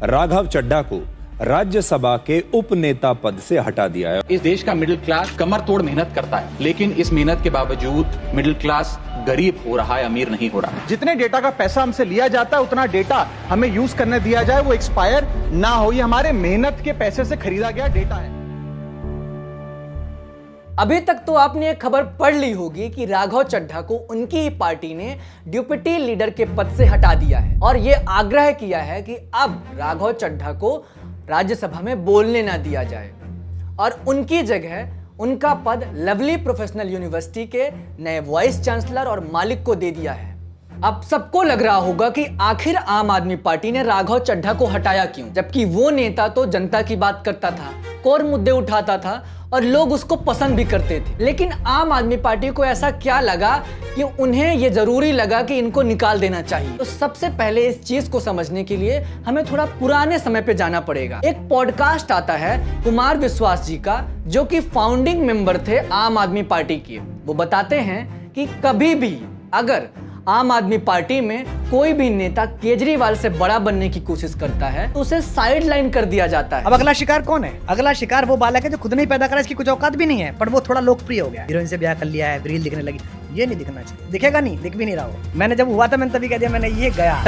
राघव चड्ढा को राज्यसभा के उपनेता पद से हटा दिया है। इस देश का मिडिल क्लास कमर तोड़ मेहनत करता है, लेकिन इस मेहनत के बावजूद मिडिल क्लास गरीब हो रहा है, अमीर नहीं हो रहा है। जितने डेटा का पैसा हमसे लिया जाता है उतना डेटा हमें यूज करने दिया जाए, वो एक्सपायर ना हो। ये हमारे मेहनत के पैसे से खरीदा गया डेटा है। अभी तक तो आपने एक खबर पढ़ ली होगी कि राघव चड्ढा को उनकी ही पार्टी ने डिप्टी लीडर के पद से हटा दिया है और यह आग्रह किया है कि अब राघव चड्ढा को राज्यसभा में बोलने ना दिया जाए और उनकी जगह उनका पद लवली प्रोफेशनल यूनिवर्सिटी के नए वाइस चांसलर और मालिक को दे दिया है। अब सबको लग रहा होगा कि आखिर आम आदमी पार्टी ने राघव चड्ढा को हटाया क्यों, जबकि वो नेता तो जनता की बात करता था, कोर मुद्दे उठाता था और लोग उसको पसंद भी करते थे। लेकिन आम आदमी पार्टी को ऐसा क्या लगा कि उन्हें ये जरूरी लगा कि इनको निकाल देना चाहिए। तो सबसे पहले इस चीज को समझने के लिए हमें थोड़ा पुराने समय पे जाना पड़ेगा। एक पॉडकास्ट आता है कुमार विश्वास जी का, जो कि फाउंडिंग मेंबर थे आम आदमी पार्टी के। वो बताते हैं कि कभी भी अगर आम आदमी पार्टी में कोई भी नेता केजरीवाल से बड़ा बनने की कोशिश करता है तो उसे साइड लाइन कर दिया जाता है। अब अगला शिकार कौन है? अगला शिकार वो बालक है जो खुद नहीं पैदा करा, इसकी कुछ औकात भी नहीं है, पर वो थोड़ा लोकप्रिय हो गया, हीरोइन से ब्याह कर लिया है, रील दिखने लगी। ये नहीं दिखना चाहिए, दिखेगा नहीं, दिख भी नहीं रहा हो। मैंने जब हुआ था मैंने तभी कह दिया मैंने ये गया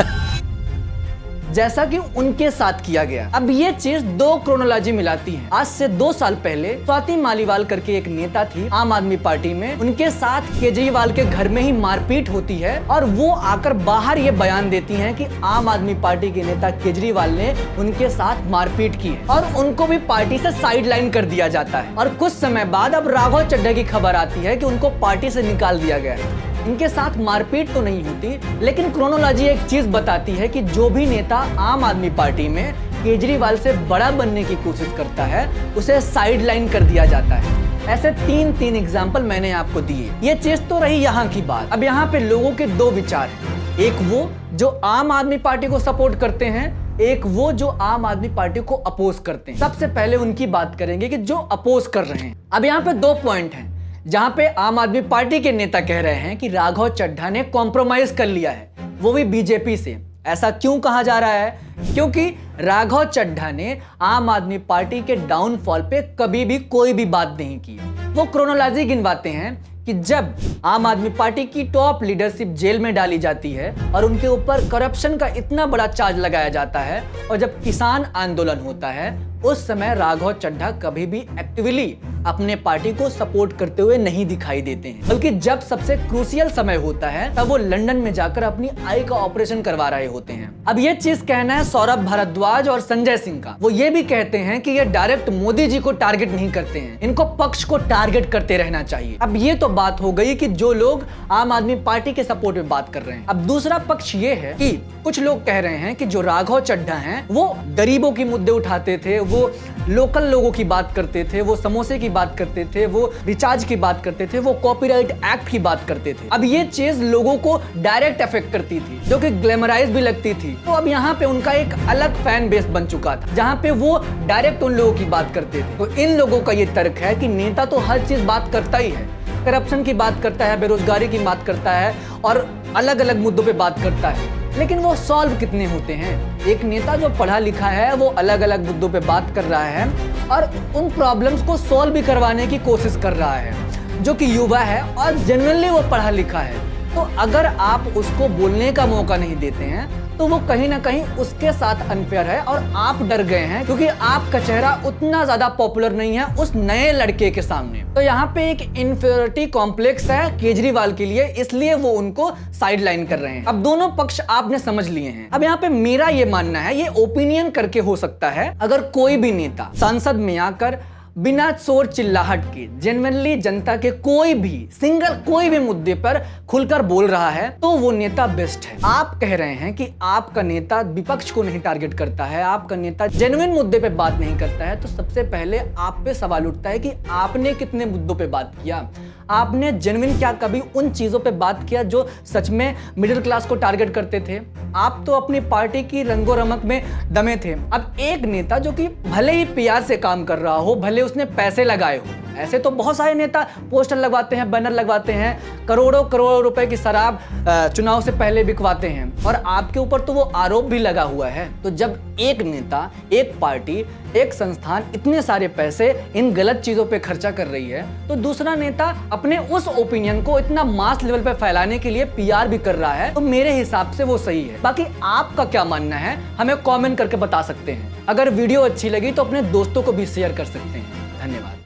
जैसा कि उनके साथ किया गया। अब ये चीज दो क्रोनोलॉजी मिलाती है। आज से 2 साल पहले स्वाति मालीवाल करके एक नेता थी आम आदमी पार्टी में, उनके साथ केजरीवाल के घर में ही मारपीट होती है और वो आकर बाहर ये बयान देती हैं कि आम आदमी पार्टी के नेता केजरीवाल ने उनके साथ मारपीट की है और उनको भी पार्टी से साइड लाइन कर दिया जाता है। और कुछ समय बाद अब राघव चड्ढा की खबर आती है कि उनको पार्टी से निकाल दिया गया है। इनके साथ मारपीट तो नहीं होती, लेकिन क्रोनोलॉजी एक चीज बताती है कि जो भी नेता आम आदमी पार्टी में केजरीवाल से बड़ा बनने की कोशिश करता है उसे साइड लाइन कर दिया जाता है। ऐसे तीन एग्जाम्पल मैंने आपको दिए। ये चीज तो रही यहाँ की बात। अब यहाँ पे लोगों के 2 विचार हैं, एक वो जो आम आदमी पार्टी को सपोर्ट करते हैं, एक वो जो आम आदमी पार्टी को अपोज करते हैं। सबसे पहले उनकी बात करेंगे कि जो अपोज कर रहे हैं। अब यहाँ पे 2 पॉइंट हैं जहां पे आम आदमी पार्टी के नेता कह रहे हैं कि राघव चड्ढा ने कॉम्प्रोमाइज कर लिया है, वो भी बीजेपी से। ऐसा क्यों कहा जा रहा है? क्योंकि राघव चड्ढा ने आम आदमी पार्टी के डाउनफॉल पे कभी भी कोई भी बात नहीं की। वो क्रोनोलॉजी गिनवाते हैं कि जब आम आदमी पार्टी की टॉप लीडरशिप जेल में डाली जाती है और उनके ऊपर करप्शन का इतना बड़ा चार्ज लगाया जाता है और जब किसान आंदोलन होता है, उस समय राघव चड्ढा कभी भी एक्टिवली अपने पार्टी को सपोर्ट करते हुए नहीं दिखाई देते हैं, बल्कि जब सबसे क्रूशियल समय होता है तब वो लंदन में जाकर अपनी आई का ऑपरेशन करवा रहे होते हैं। अब ये चीज कहना है सौरभ भारद्वाज और संजय सिंह का। वो ये भी कहते हैं कि ये डायरेक्ट मोदी जी को टारगेट नहीं करते हैं, इनको पक्ष को टारगेट करते रहना चाहिए। अब ये तो बात हो गई कि जो लोग आम आदमी पार्टी के सपोर्ट में बात कर रहे हैं। अब दूसरा पक्ष ये है कि कुछ लोग कह रहे हैं कि जो राघव चड्ढा हैं वो गरीबों की मुद्दे उठाते थे, वो लोकल लोगों की बात करते थे, वो समोसे की बात करते थे, वो रिचार्ज की बात करते थे, वो कॉपीराइट एक्ट की बात करते थे। अब ये चीज लोगों को डायरेक्ट अफेक्ट करती थी, जो कि ग्लैमराइज भी लगती थी। तो अब यहाँ पे उनका एक अलग फैन बेस बन चुका था जहाँ पे वो डायरेक्ट उन लोगों की बात करते थे। तो इन लोगों का ये तर्क है कि नेता तो हर चीज बात करता ही है, करप्शन की बात करता है, बेरोजगारी की बात करता है और अलग अलग मुद्दों पे बात करता है, लेकिन वो सॉल्व कितने होते हैं? एक नेता जो पढ़ा लिखा है वो अलग अलग मुद्दों पे बात कर रहा है और उन प्रॉब्लम्स को सॉल्व भी करवाने की कोशिश कर रहा है, जो कि युवा है और जनरली वो पढ़ा लिखा है। तो अगर आप उसको बोलने का मौका नहीं देते हैं तो वो कहीं ना कहीं उसके साथ अनफेयर है और आप डर गए हैं क्योंकि आपका चेहरा उतना ज्यादा पॉपुलर नहीं है उस नए लड़के के सामने। तो यहाँ पे एक इन्फीरियरिटी कॉम्प्लेक्स है केजरीवाल के लिए, इसलिए वो उनको साइड लाइन कर रहे हैं। अब दोनों पक्ष आपने समझ लिए हैं। अब यहाँ पे मेरा ये मानना है, ये ओपिनियन करके हो सकता है, अगर कोई भी नेता संसद में आकर बिना शोर चिल्लाहट के जेन्युइनली जनता के कोई भी मुद्दे पर खुलकर बोल रहा है तो वो नेता बेस्ट है। आप कह रहे हैं कि आपका नेता विपक्ष को नहीं टारगेट करता है, आपका नेता जेन्युइन मुद्दे पे बात नहीं करता है, तो सबसे पहले आप पे सवाल उठता है कि आपने कितने मुद्दों पे बात किया, आपने जेन्युइन क्या कभी उन चीजों पे बात किया जो सच में मिडिल क्लास को टारगेट करते थे? आप तो अपनी पार्टी की रंगो रमक में दमे थे। अब एक नेता जो कि भले ही पीआर से काम कर रहा हो, भले उसने पैसे लगाए हो, ऐसे तो बहुत सारे नेता पोस्टर लगवाते हैं, बैनर लगवाते हैं, करोड़ों करोड़ों रुपए की शराब चुनाव से पहले बिकवाते हैं, और आपके ऊपर तो वो आरोप भी लगा हुआ है। तो जब एक नेता, एक पार्टी, एक संस्थान इतने सारे पैसे इन गलत चीजों पे खर्चा कर रही है, तो दूसरा नेता अपने उस ओपिनियन को इतना मास लेवल पे फैलाने के लिए पीआर भी कर रहा है, तो मेरे हिसाब से वो सही है। बाकी आपका क्या मानना है हमें कमेंट करके बता सकते हैं। अगर वीडियो अच्छी लगी तो अपने दोस्तों को भी शेयर कर सकते हैं। धन्यवाद।